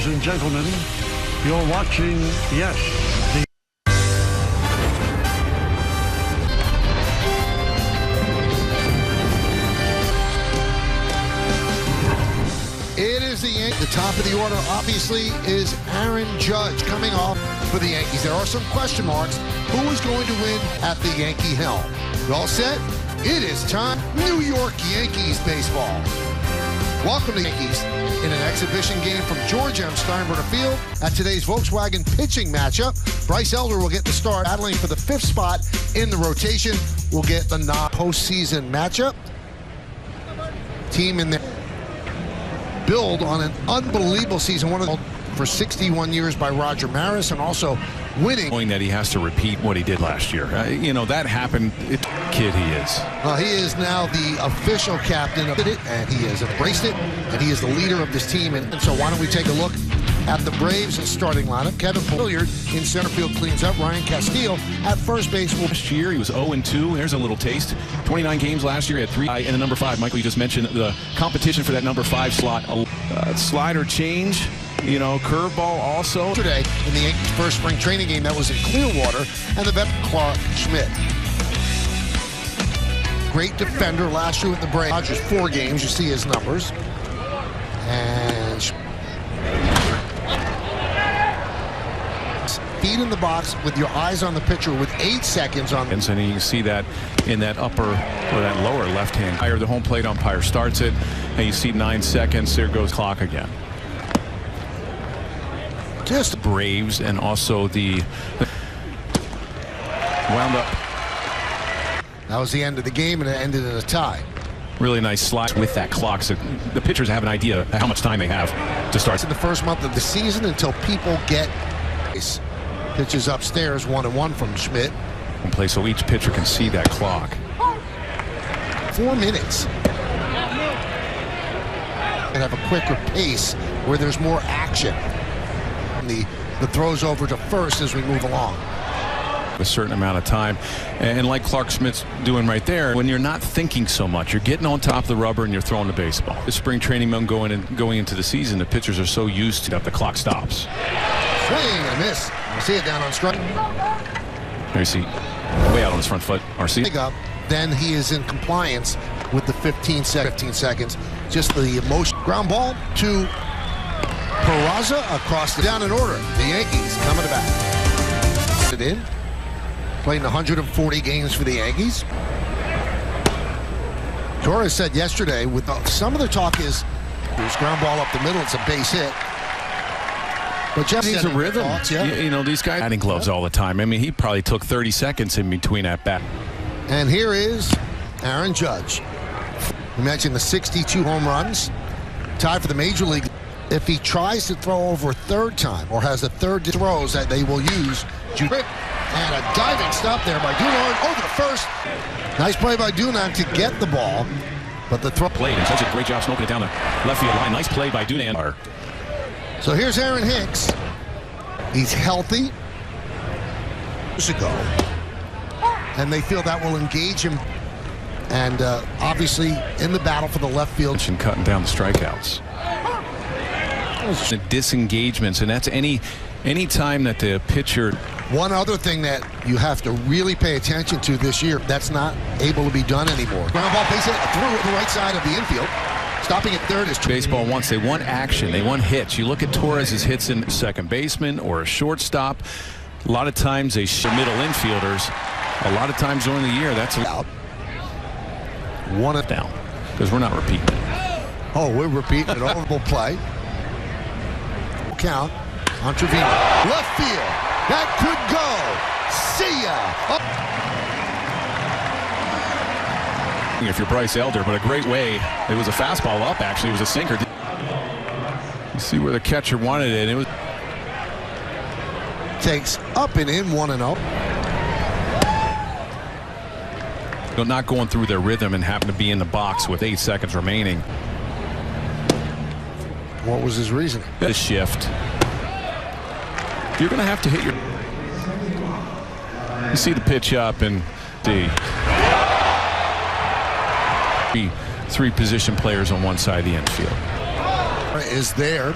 Ladies and gentlemen, you're watching, yes, the It is the top of the order, obviously, is Aaron Judge coming off for the Yankees. There are some question marks. Who is going to win at the Yankee helm? You all set? It is time. New York Yankees baseball. Welcome to the Yankees in an exhibition game from George M. Steinbrenner Field at today's Volkswagen pitching matchup. Bryce Elder will get the start, battling for the 5th spot in the rotation. We'll get the non-postseason matchup. Team in the build on an unbelievable season, one of the for 61 years by Roger Maris, and also winning. Knowing that he has to repeat what he did last year. You know, that happened. Kid he is. Well, he is now the official captain of it, and he has embraced it, and he is the leader of this team. And so why don't we take a look at the Braves starting lineup. Kevin Pilliard in center field cleans up. Ryan Castillo at first base. Last year he was 0-2. There's a little taste. 29 games last year. He had 3. And the number 5, Michael, you just mentioned the competition for that number 5 slot. Slider change. You know, curveball also. Yesterday in the Yankees' first spring training game that was in Clearwater, and the vet Clark Schmidt. Great defender last year with the Braves. Dodgers 4 games, you see his numbers. And feet in the box with your eyes on the pitcher with 8 seconds on. And you can see that in that upper or that lower left hand. The home plate umpire starts it, and you see 9 seconds. There goes clock again. Just Braves, and also the wound up. That was the end of the game, and it ended in a tie. Really nice slide with that clock, so the pitchers have an idea of how much time they have to start. It's in the first month of the season until people get pitches upstairs. 1-1 from Schmidt. Play so each pitcher can see that clock. 4 minutes. And have a quicker pace where there's more action. The throws over to first as we move along. A certain amount of time, and like Clark Schmidt's doing right there, when you're not thinking so much, you're getting on top of the rubber and you're throwing the baseball. The spring training mound going into the season, the pitchers are so used to that the clock stops. Swing and a miss. You see it down on strike. There you see, way out on his front foot. RC. Up, then he is in compliance with the 15 seconds. Just the emotion. Ground ball to Peraza across the down in order. The Yankees coming back. It in. Playing 140 games for the Yankees. Torres said yesterday, with some of the talk is there's ground ball up the middle, it's a base hit. But Jeff needs a rhythm. Thoughts, yeah. You know, these guys batting gloves all the time. I mean, he probably took 30 seconds in between at bat. And here is Aaron Judge. We mentioned the 62 home runs, tied for the major league. If he tries to throw over a third time or has a third throws that they will use, and a diving stop there by Dunan over the first. Nice play by Dunan to get the ball, but the throw played and such a great job smoking it down the left field line. Nice play by Dunan. So here's Aaron Hicks. He's healthy. Years ago, and they feel that will engage him, and obviously in the battle for the left field and cutting down the strikeouts. The disengagements, and that's any time that the pitcher. One other thing that you have to really pay attention to this year that's not able to be done anymore. Ground ball base hit through the right side of the infield. Stopping at third is baseball wants. They want action. They want hits. You look at Torres's hits in second baseman or a shortstop. A lot of times they middle infielders. A lot of times during the year that's out. 1 down because we're not repeating it. Oh, we're repeating an overable play. Count on Trevino. Left field. That could go. See ya. Up. If you're Bryce Elder, but a great way. It was a fastball up, actually. It was a sinker. You see where the catcher wanted it. It was. Takes up and in 1-0. Not going through their rhythm and happen to be in the box with 8 seconds remaining. What was his reason? The shift. You're going to have to hit your. You see the pitch up and the 3 position players on one side of the infield. Is there.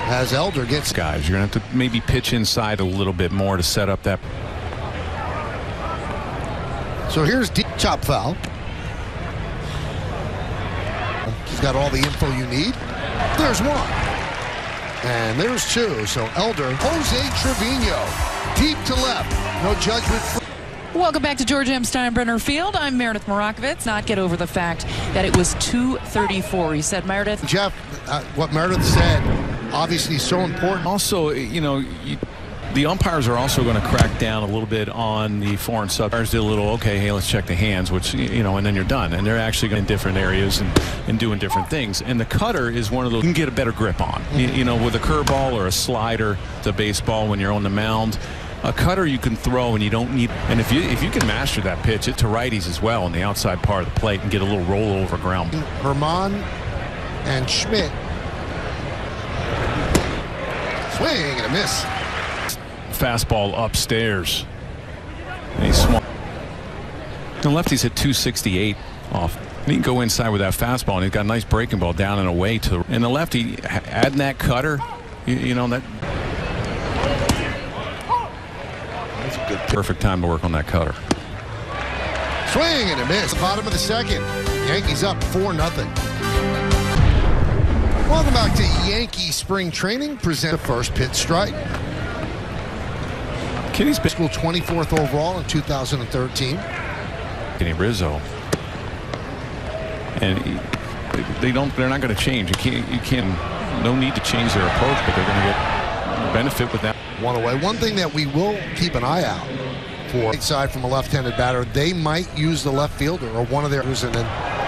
as Elder gets guys. You're going to have to maybe pitch inside a little bit more to set up that. So here's deep chop foul. He's got all the info you need. There's one. And there's two. So Elder, Jose Trevino, deep to left. No judgment. Welcome back to George M. Steinbrenner Field. I'm Meredith Morakovitz. Not get over the fact that it was 2:34. He said, Meredith. Jeff, what Meredith said, obviously so important. Also, you know, the umpires are also going to crack down a little bit on the foreign sub. Umpires did a little, okay, hey, let's check the hands, which, you know, and then you're done. And they're actually going in different areas and doing different things. And the cutter is one of those you can get a better grip on. You know, with a curveball or a slider, the baseball when you're on the mound. A cutter you can throw and you don't need, and if you can master that pitch it to righties as well on the outside part of the plate and get a little rollover ground. Herman and Schmidt. Swing and a miss. Fastball upstairs. And he's swung. The lefty's hit 268 off. And he can go inside with that fastball and he's got a nice breaking ball down and away to. And the lefty adding that cutter, you know that. Good. Perfect time to work on that cutter. Swing and a miss. Bottom of the second. Yankees up 4-0. Welcome back to Yankee Spring Training. Present the first pitch strike. Kenny's been 24th overall in 2013. Kenny Rizzo. And they're not going to change. You can't. No need to change their approach, but they're going to get benefit with that. One away. One thing that we will keep an eye out for right side from a left-handed batter, they might use the left fielder or one of theirs, and then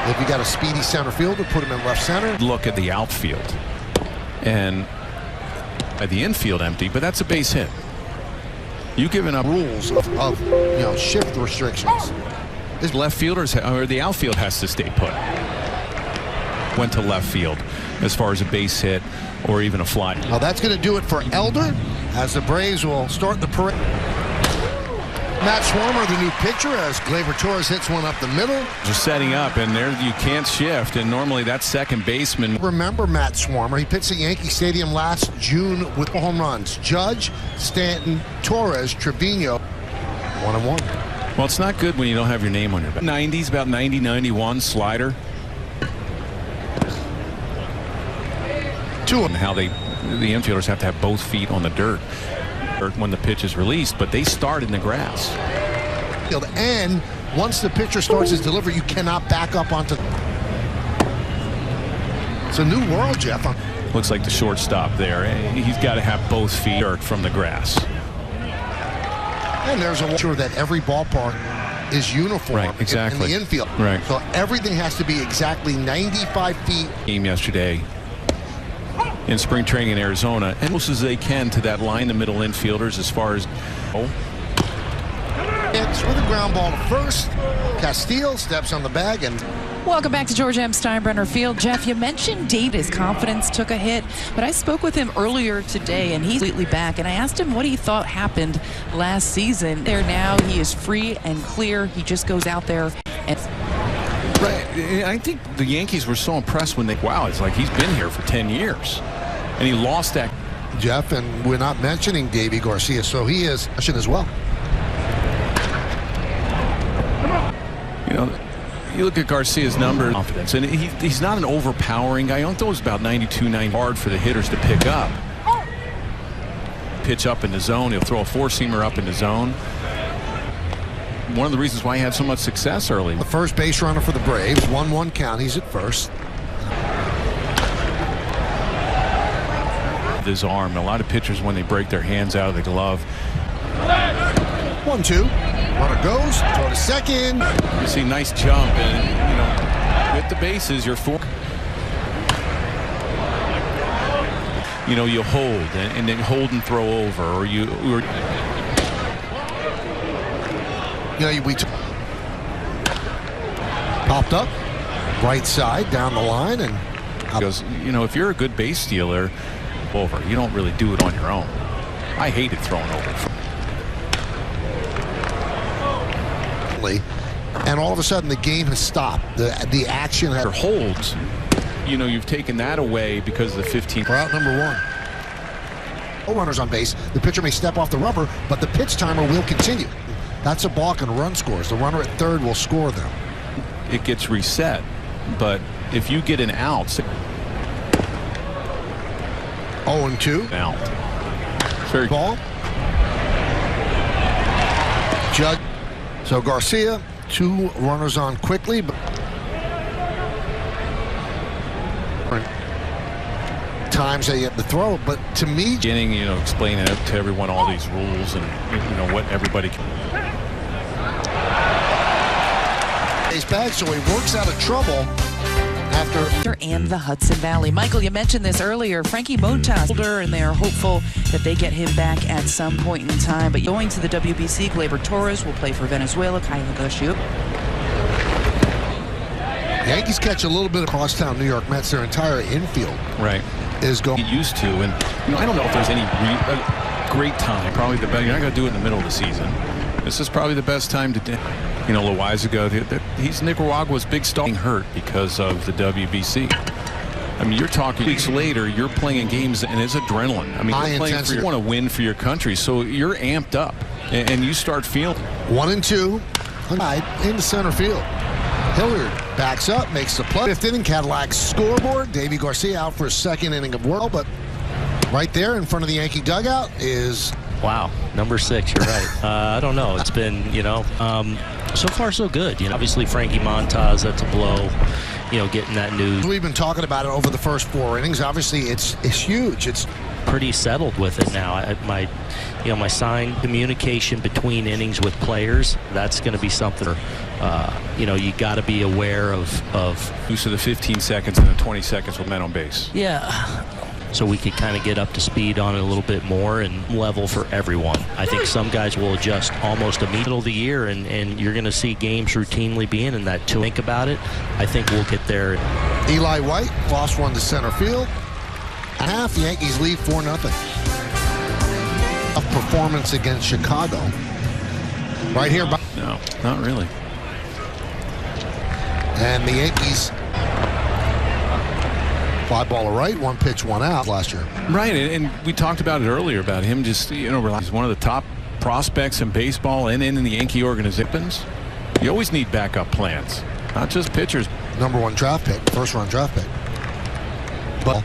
if you got a speedy center fielder, put him in left center. Look at the outfield and at the infield empty, but that's a base hit. You giving up rules of shift restrictions. His left fielders or the outfield has to stay put. Went to left field as far as a base hit or even a fly. Now that's going to do it for Elder as the Braves will start the parade. Matt Swarmer, the new pitcher, as Gleyber Torres hits one up the middle. Just setting up, and there you can't shift, and normally that second baseman. Remember Matt Swarmer, he pitched at Yankee Stadium last June with home runs. Judge, Stanton, Torres, Trevino, 1-1. Well, it's not good when you don't have your name on your back. 90s, about 90, 91, slider. And how the infielders have to have both feet on the dirt when the pitch is released, but they start in the grass. And once the pitcher starts his delivery, you cannot back up onto. It's a new world, Jeff. Looks like the shortstop there. He's got to have both feet from the grass. And there's a sure that every ballpark is uniform. Right, exactly. In the infield. Right. So everything has to be exactly 95 feet. Game yesterday in spring training in Arizona, and close as they can to that line, the middle infielders as far as. It's with a ground ball to first. Castile steps on the bag and. Welcome back to George M. Steinbrenner Field. Jeff, you mentioned Davis' confidence took a hit, but I spoke with him earlier today, and he's completely back. And I asked him what he thought happened last season. There now, he is free and clear. He just goes out there and. Right. I think the Yankees were so impressed when wow, it's like he's been here for 10 years. And he lost that. Jeff, and we're not mentioning Davy Garcia, so he is as well. You know, you look at Garcia's numbers, confidence, and he's not an overpowering guy. I don't think it was about 92, 90 hard for the hitters to pick up. Pitch up in the zone. He'll throw a four-seamer up in the zone. One of the reasons why he had so much success early. The first base runner for the Braves, 1-1 count. He's at first. His arm. A lot of pitchers, when they break their hands out of the glove. 1-2. Runner goes. Throw to second. You see, nice jump, and with the bases, you're four. You hold and then hold and throw over, or we popped up right side down the line and goes. If you're a good base stealer, over. You don't really do it on your own. I hated throwing over. And all of a sudden the game has stopped. The action has holds. You've taken that away because of the 15. We're out number one. No runners on base. The pitcher may step off the rubber, but the pitch timer will continue. That's a balk and run scores. The runner at third will score them. It gets reset, but if you get an out, 0-2. out. Very Ball. Judge. So Garcia, 2 runners on quickly. But times that you have to throw, but to me, beginning, explaining it to everyone all these rules and what everybody can. He's back, so he works out of trouble after. And the Hudson Valley. Michael, you mentioned this earlier. Frankie Montas, older, and they are hopeful that they get him back at some point in time. But going to the WBC, Gleyber Torres will play for Venezuela. Kyle Gushiuk. Yankees catch a little bit of crosstown New York Mets. Their entire infield is going. Get used to, and I don't know if there's any great time. Probably the best. You're not going to do it in the middle of the season. This is probably the best time to do. A little while ago, he's Nicaragua's big star hurt because of the WBC. I mean, you're talking weeks later, you're playing in games and it's adrenaline. I mean, you want to win for your country, so you're amped up and you start feeling. 1-2 in the center field. Hilliard backs up, makes the play. 5th inning, Cadillac's scoreboard. Davy Garcia out for a 2nd inning of work, but right there in front of the Yankee dugout is. Wow, number 6, you're right. I don't know. It's been, so far so good. Obviously Frankie Montas, that's a blow, getting that news. We've been talking about it over the first 4 innings. Obviously, it's huge. It's pretty settled with it now. My sign communication between innings with players, that's going to be something, you got to be aware of. Use of the 15 seconds and the 20 seconds with men on base. Yeah. So we could kind of get up to speed on it a little bit more and level for everyone. I think some guys will adjust almost immediately middle of the year, and you're going to see games routinely being in that. To think about it, I think we'll get there. Eli White, Foss run to center field. Half, the Yankees lead 4-0. A performance against Chicago. Right here. No, not really. And the Yankees. 5 ball right, 1 pitch, 1 out last year. Right, and we talked about it earlier about him just, he's one of the top prospects in baseball and in the Yankee organization. You always need backup plans, not just pitchers. Number 1 draft pick, 1st-round draft pick. But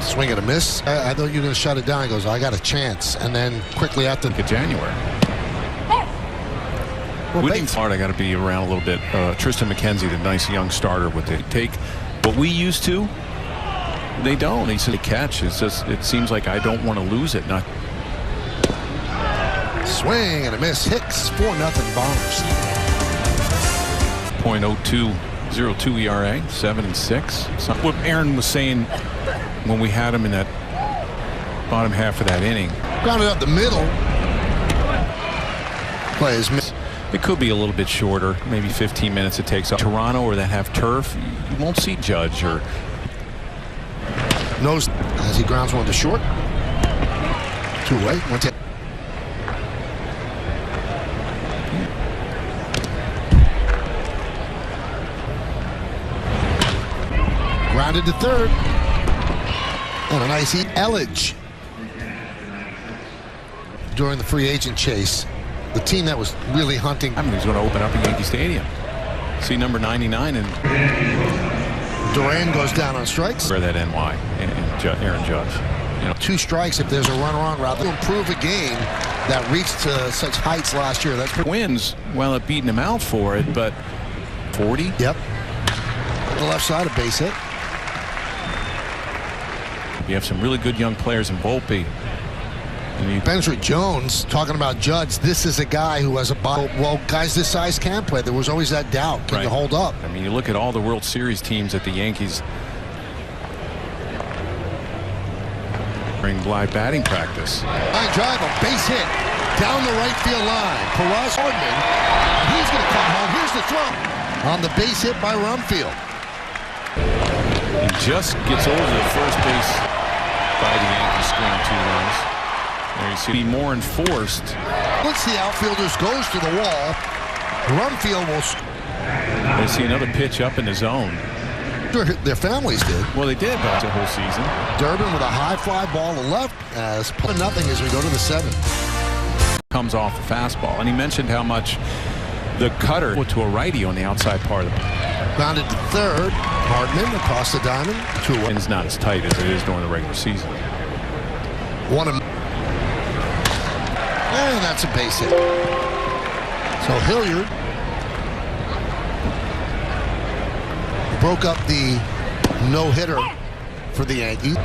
swing and a miss. I thought you were going to shut it down. He goes, I got a chance. And then quickly after January. Winning Florida got to be around a little bit. Tristan McKenzie, the nice young starter, would they take what we used to? They don't. He said, catch. It's just, it seems like I don't want to lose it. Not swing and a miss. Hicks, 4-0 Bombers. .0202 ERA, 7-6. So what Aaron was saying when we had him in that bottom half of that inning. Grounded up the middle. Plays miss. It could be a little bit shorter, maybe 15 minutes it takes. Toronto, or that have turf, you won't see Judge or. Nose as he grounds one to short. 2-away. 1-10. Grounded to third. And a nice Elledge during the free agent chase. The team that was really hunting. I mean, he's going to open up at Yankee Stadium. See number 99 and Duran goes down on strikes. Where that NY and Aaron Judge. 2 strikes if there's a runner on route to improve a game that reached such heights last year. That's wins while it beating him out for it, but 40. Yep. The left side, a base hit. You have some really good young players in Volpe. Benjamin Jones talking about Judge. This is a guy who has a ball. Well, guys this size can play. There was always that doubt. Can you hold up? I mean, you look at all the World Series teams that the Yankees bring live batting practice. Line drive, a base hit down the right field line. Perez Hardman. He's going to come home. Here's the throw on the base hit by Rumfield. He just gets over the first base by the Yankees, scoring 2 runs. There you see, be more enforced. Once the outfielders goes to the wall, Rumfield will. They see another pitch up in the zone. Their families did. Well, they did, but the whole season. Durbin with a high fly ball to left as 0-0 as we go to the 7th. Comes off the fastball, and he mentioned how much the cutter went to a righty on the outside part of the. Grounded to third. Hardman across the diamond. 2-1. And it's not as tight as it is during the regular season. And that's a base hit. So Hilliard broke up the no-hitter for the Yankees.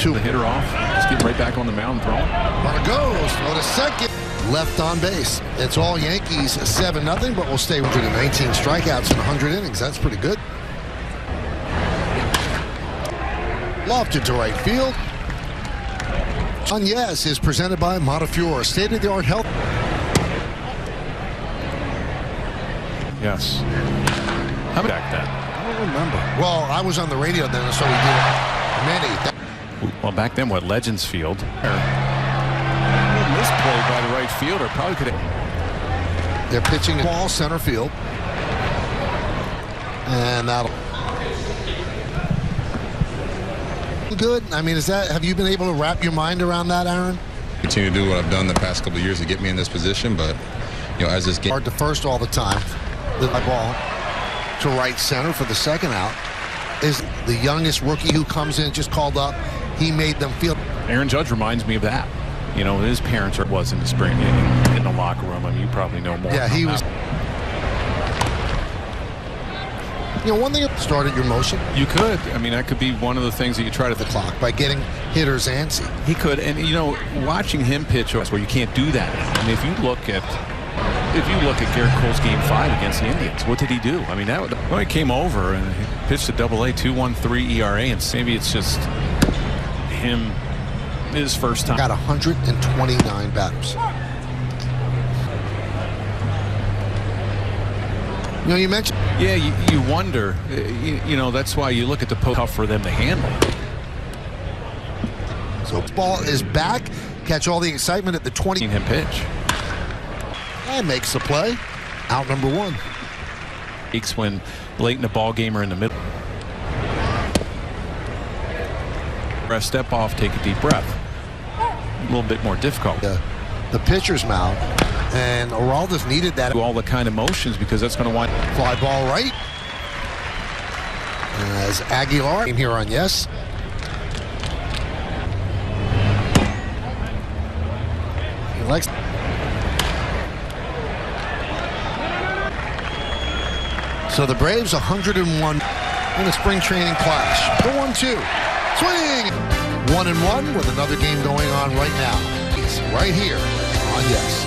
The hitter off. Just getting right back on the mound and throwing. Runner goes. Throw to second. Left on base. It's all Yankees 7-0, but we'll stay with 119 strikeouts in 100 innings. That's pretty good. Lofted to right field. On Yes is presented by Montefiore, state-of-the-art health. Yes. How about that? I don't remember. Well, I was on the radio then, so we did many. Well, back then, what, Legends Field? Misplay by the right fielder. Probably could have. They're pitching the ball center field. And that'll. Good. I mean, have you been able to wrap your mind around that, Aaron? Continue to do what I've done the past couple of years to get me in this position, but as this game hard to first all the time. The ball to right center for the second out is the youngest rookie who comes in, just called up. He made them feel. Aaron Judge reminds me of that. His parents was in the spring in the locker room. I mean, you probably know more. Yeah, he was. One thing that started your motion. You could. I mean, that could be one of the things that you try to the clock by getting hitters antsy. He could, and watching him pitch, where you can't do that. I mean, if you look at Garrett Cole's Game 5 against the Indians, what did he do? I mean, he came over and he pitched a AA 2.13 ERA, and maybe it's just him. His first time. Got 129 batters. You mentioned. Yeah, you wonder. That's why you look at the post. Tough for them to handle. So ball is back. Catch all the excitement at the 20. Him pitch. And makes the play. Out number 1. Weeks when late in the ball game or in the middle. Step off, take a deep breath. A little bit more difficult. The pitcher's mound, and Oraldes needed that. All the kind of motions because that's going to wind. Fly ball right. As Aguilar came here on Yes. He likes. So the Braves 101 in a spring training clash. The 1-2. Swing! 1-1 with another game going on right now. He's right here on Yes.